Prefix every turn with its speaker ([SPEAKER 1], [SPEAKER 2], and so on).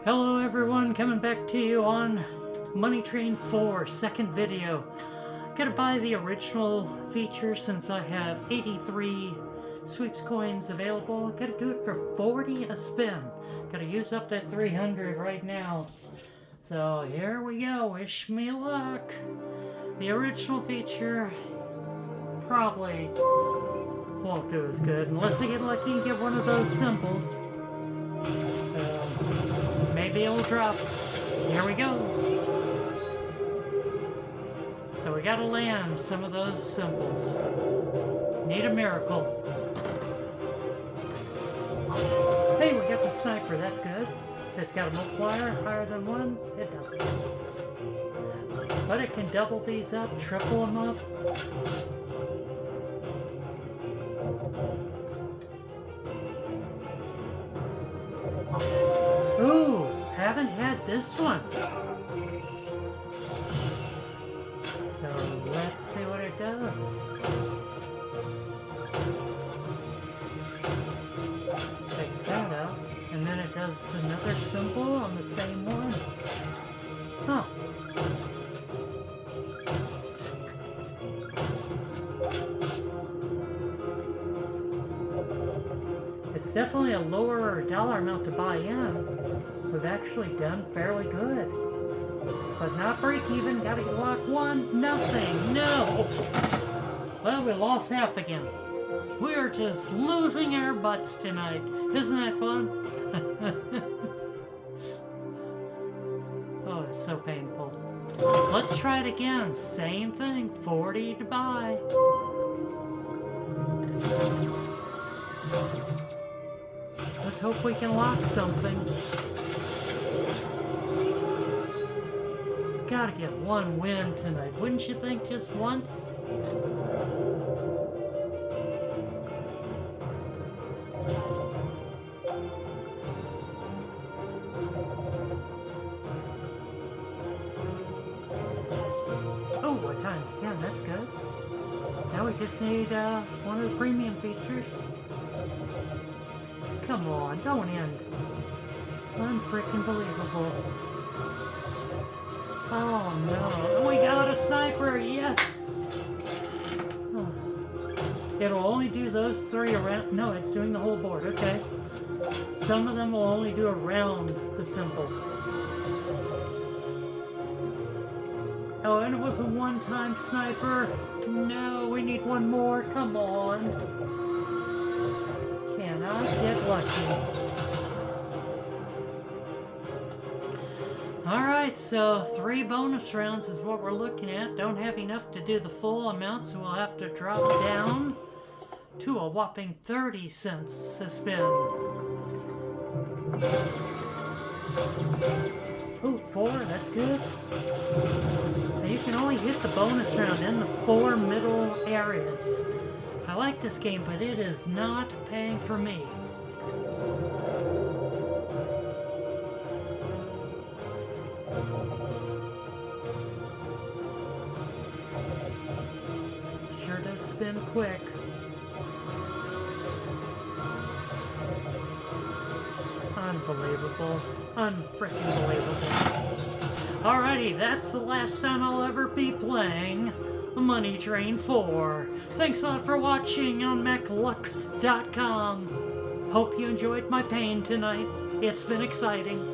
[SPEAKER 1] Hello everyone, coming back to you on Money Train 4, second video. Gotta buy the original feature since I have 83 sweeps coins available. Gotta do it for 40 a spin. Gotta use up that 300 right now. So here we go, wish me luck. The original feature probably won't do as good unless I get lucky and get one of those symbols. Maybe it'll drop. Here we go. So we gotta land some of those symbols. Need a miracle. Hey, we got the sniper, that's good. If it's got a multiplier higher than 1, it doesn't. But it can double these up, triple them up. Ooh, haven't had this one. So let's see what it does. Takes that out, and then it does another symbol on the same one. Huh. It's definitely a lower dollar amount to buy in. We've actually done fairly good. But not break even, gotta get lock 1, nothing, no! Well, we lost half again. We're just losing our butts tonight. Isn't that fun? Oh, it's so painful. Let's try it again, same thing, 40 to buy. Let's hope we can lock something. Gotta get one win tonight, wouldn't you think, just once? Oh, a times 10, that's good. Now we just need one of the premium features. Come on, don't end. Unfreaking believable. Oh no, we got a sniper, yes! Oh. It'll only do those 3 around, no, it's doing the whole board, okay. Some of them will only do around the symbol. Oh, and it was a one-time sniper. No, we need one more, come on. Can I get lucky? Alright, so 3 bonus rounds is what we're looking at. Don't have enough to do the full amount, so we'll have to drop down to a whopping 30 cents a spin. Ooh, 4, that's good. Now you can only hit the bonus round in the 4 middle areas. I like this game, but it is not paying for me. Sure does spin quick. Unbelievable. Unfreaking believable. Alrighty, that's the last time I'll ever be playing Money Train 4. Thanks a lot for watching on McLuck.com. Hope you enjoyed my pain tonight. It's been exciting.